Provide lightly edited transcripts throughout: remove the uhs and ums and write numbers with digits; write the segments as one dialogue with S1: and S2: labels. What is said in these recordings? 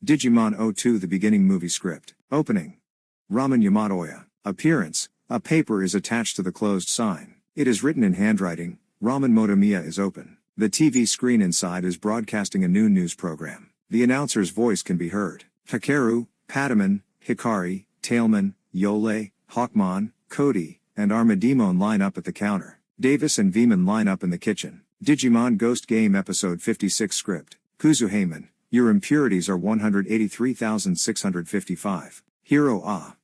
S1: Digimon O2 The beginning movie script. Opening. Ramen Yamatoya. Appearance. A paper is attached to the closed sign. It is written in handwriting. Ramen Motomiya is open. The TV screen inside is broadcasting a new news program. The announcer's voice can be heard. Takeru, Pataman, Hikari, Tailman, Yole, Hawkmon, Cody, and Armadimon line up at the counter. Davis and Veman line up in the kitchen. Digimon Ghost Game Episode 56 Script. Kuzuheiman, your impurities are 183,655. Hero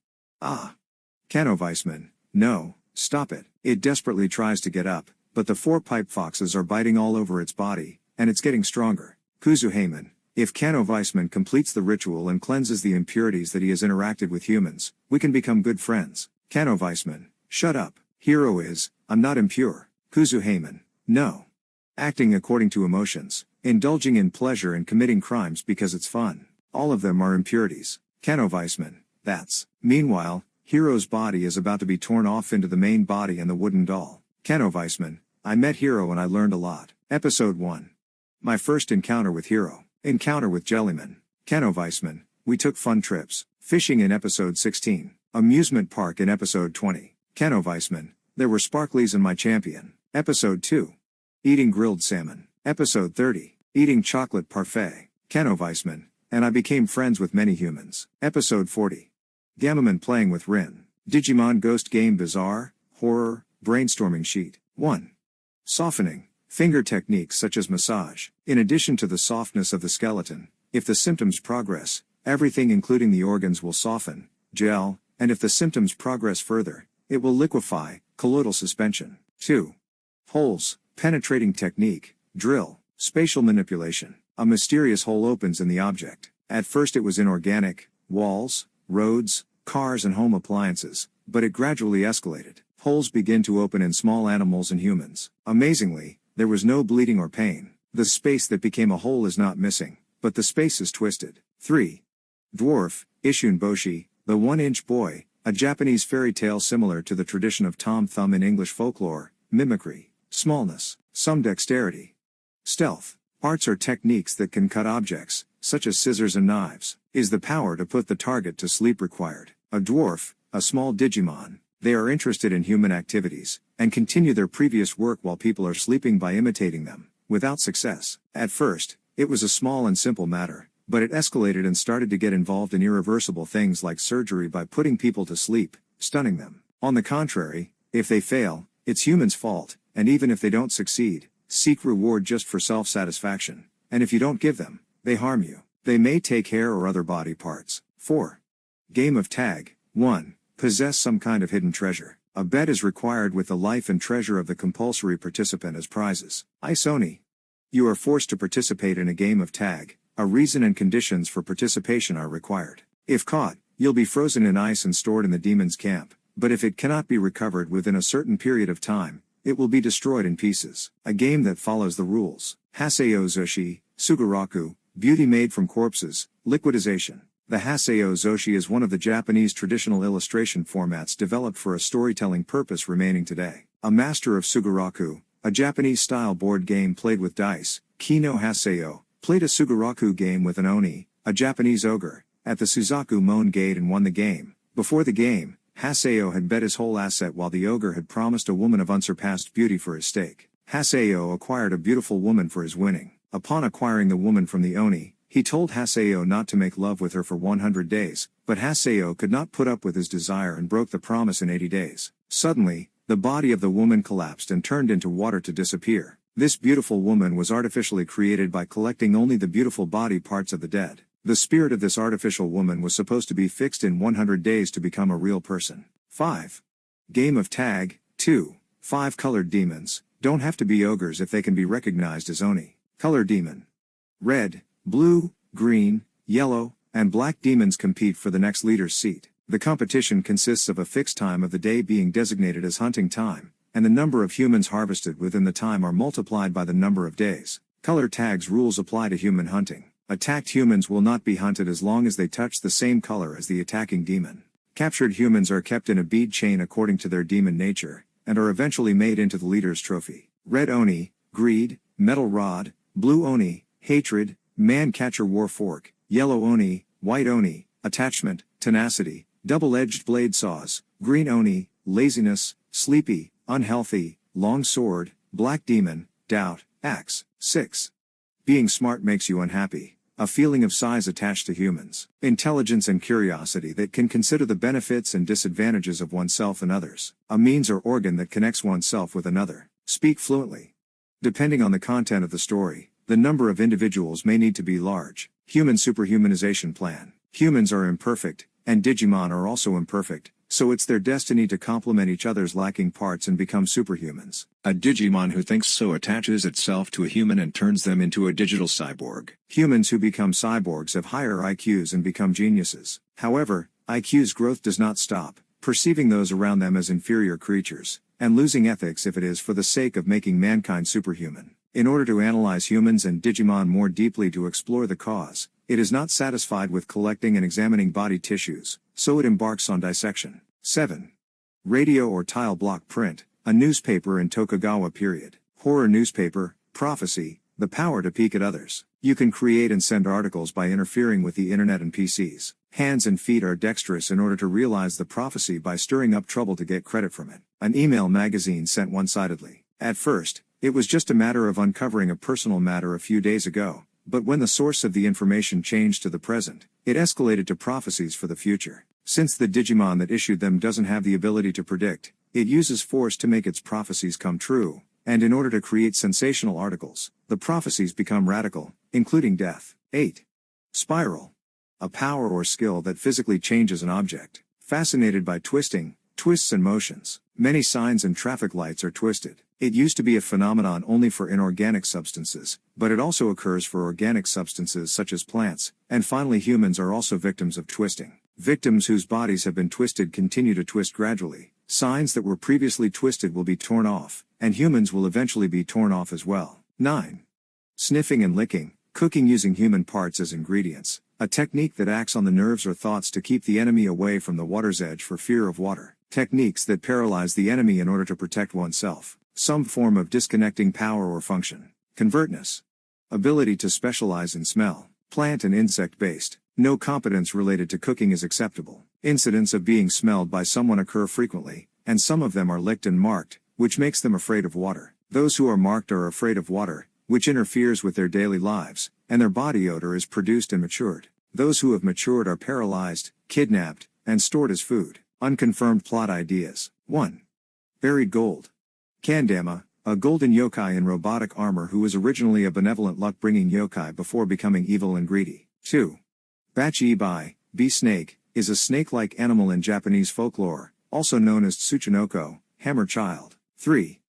S1: Kano Weissman, no, stop it. It desperately tries to get up, but the four pipe foxes are biting all over its body, and it's getting stronger. Kuzuheiman, if Kano Weissman completes the ritual and cleanses the impurities that he has interacted with humans, we can become good friends. Kano Weissman, shut up. Hero is, I'm not impure. Kuzuheiman, no. Acting according to emotions, indulging in pleasure and committing crimes because it's fun. All of them are impurities. Kano Weissman, that's. Meanwhile, Hero's body is about to be torn off into the main body and the wooden doll. Kano Weissman, I met Hero and I learned a lot. Episode 1. My first encounter with Hero. Encounter with Jellyman. Kano Weissman, we took fun trips. Fishing in Episode 16. Amusement park in Episode 20. Kano Weissman, there were sparklies in my champion. Episode 2. Eating grilled salmon. Episode 30. Eating chocolate parfait. Kano Weissman, and I became friends with many humans. Episode 40. Gamaman playing with Rin. Digimon Ghost Game Bizarre, Horror, Brainstorming Sheet. 1. Softening. Finger techniques such as massage. In addition to the softness of the skeleton, if the symptoms progress, everything including the organs will soften, gel, and if the symptoms progress further, it will liquefy, colloidal suspension. 2. Holes. Penetrating technique, drill, spatial manipulation. A mysterious hole opens in the object. At first it was inorganic, walls, roads, cars and home appliances, but it gradually escalated. Holes begin to open in small animals and humans. Amazingly, there was no bleeding or pain. The space that became a hole is not missing, but the space is twisted. 3. Dwarf, Ishun Boshi, the 1-inch boy, a Japanese fairy tale similar to the tradition of Tom Thumb in English folklore, mimicry, smallness, some dexterity. Stealth, arts or techniques that can cut objects, such as scissors and knives, is the power to put the target to sleep required. A dwarf, a small Digimon, they are interested in human activities, and continue their previous work while people are sleeping by imitating them, without success. At first, it was a small and simple matter, but it escalated and started to get involved in irreversible things like surgery by putting people to sleep, stunning them. On the contrary, if they fail, it's humans' fault, and even if they don't succeed, seek reward just for self-satisfaction, and if you don't give them, they harm you. They may take hair or other body parts. 4. Game of Tag. 1. Possess some kind of hidden treasure. A bet is required with the life and treasure of the compulsory participant as prizes. Isoni. You are forced to participate in a game of tag. A reason and conditions for participation are required. If caught, you'll be frozen in ice and stored in the demon's camp, but if it cannot be recovered within a certain period of time, it will be destroyed in pieces. A game that follows the rules. Haseo Zoshi, Sugaraku, beauty made from corpses, liquidization. The Haseo Zoshi is one of the Japanese traditional illustration formats developed for a storytelling purpose remaining today. A master of Sugaraku, a Japanese-style board game played with dice, Kino Haseo, played a Sugaraku game with an Oni, a Japanese ogre, at the Suzaku Mon Gate and won the game. Before the game, Haseo had bet his whole asset while the ogre had promised a woman of unsurpassed beauty for his stake. Haseo acquired a beautiful woman for his winning. Upon acquiring the woman from the Oni, he told Haseo not to make love with her for 100 days, but Haseo could not put up with his desire and broke the promise in 80 days. Suddenly, the body of the woman collapsed and turned into water to disappear. This beautiful woman was artificially created by collecting only the beautiful body parts of the dead. The spirit of this artificial woman was supposed to be fixed in 100 days to become a real person. 5. Game of Tag. 2. 5 colored demons. Don't have to be ogres if they can be recognized as Oni. Color demon. Red, blue, green, yellow, and black demons compete for the next leader's seat. The competition consists of a fixed time of the day being designated as hunting time, and the number of humans harvested within the time are multiplied by the number of days. Color tags rules apply to human hunting. Attacked humans will not be hunted as long as they touch the same color as the attacking demon. Captured humans are kept in a bead chain according to their demon nature, and are eventually made into the leader's trophy. Red Oni, greed, metal rod, blue Oni, hatred, man-catcher war fork, yellow Oni, white Oni, attachment, tenacity, double-edged blade saws, green Oni, laziness, sleepy, unhealthy, long sword, black demon, doubt, axe. 6. Being smart makes you unhappy. A feeling of size attached to humans. Intelligence and curiosity that can consider the benefits and disadvantages of oneself and others. A means or organ that connects oneself with another. Speak fluently. Depending on the content of the story, the number of individuals may need to be large. Human superhumanization plan. Humans are imperfect, and Digimon are also imperfect, so it's their destiny to complement each other's lacking parts and become superhumans. A Digimon who thinks so attaches itself to a human and turns them into a digital cyborg. Humans who become cyborgs have higher IQs and become geniuses. However, IQ's growth does not stop, perceiving those around them as inferior creatures, and losing ethics if it is for the sake of making mankind superhuman. In order to analyze humans and Digimon more deeply to explore the cause, it is not satisfied with collecting and examining body tissues, so it embarks on dissection. 7. Radio or tile block print, a newspaper in Tokugawa period. Horror newspaper, prophecy, the power to peek at others. You can create and send articles by interfering with the internet and PCs. Hands and feet are dexterous in order to realize the prophecy by stirring up trouble to get credit from it. An email magazine sent one-sidedly. At first, it was just a matter of uncovering a personal matter a few days ago, but when the source of the information changed to the present, it escalated to prophecies for the future. Since the Digimon that issued them doesn't have the ability to predict, it uses force to make its prophecies come true, and in order to create sensational articles, the prophecies become radical, including death. 8. Spiral. A power or skill that physically changes an object. Fascinated by twists and motions. Many signs and traffic lights are twisted. It used to be a phenomenon only for inorganic substances, but it also occurs for organic substances such as plants, and finally humans are also victims of twisting. Victims whose bodies have been twisted continue to twist gradually. Signs that were previously twisted will be torn off, and humans will eventually be torn off as well. 9. Sniffing and licking, cooking using human parts as ingredients, a technique that acts on the nerves or thoughts to keep the enemy away from the water's edge for fear of water. Techniques that paralyze the enemy in order to protect oneself. Some form of disconnecting power or function. Convertness. Ability to specialize in smell. Plant and insect-based. No competence related to cooking is acceptable. Incidents of being smelled by someone occur frequently, and some of them are licked and marked, which makes them afraid of water. Those who are marked are afraid of water, which interferes with their daily lives, and their body odor is produced and matured. Those who have matured are paralyzed, kidnapped, and stored as food. Unconfirmed plot ideas. 1. Buried gold. Kandama, a golden yokai in robotic armor who was originally a benevolent luck-bringing yokai before becoming evil and greedy. 2. Bachi-ibai, bee-snake, is a snake-like animal in Japanese folklore, also known as Tsuchinoko, hammer child. 3.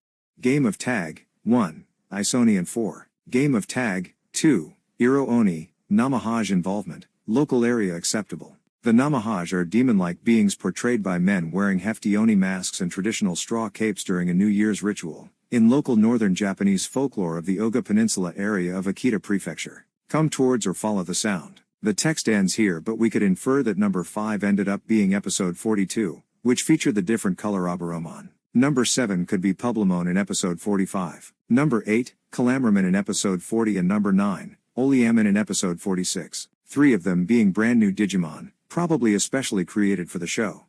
S1: Game of tag. 1. Isoni and 4. Game of tag. 2. Iro Oni, Namahage involvement, local area acceptable. The Namahage are demon-like beings portrayed by men wearing hefty Oni masks and traditional straw capes during a New Year's ritual, in local northern Japanese folklore of the Oga Peninsula area of Akita Prefecture. Come towards or follow the sound. The text ends here, but we could infer that number 5 ended up being episode 42, which featured the different color Aburomon. Number 7 could be Publamon in episode 45. Number 8, Calamraman in episode 40 and number 9, Oleamin in episode 46. 3 of them being brand new Digimon, probably especially created for the show.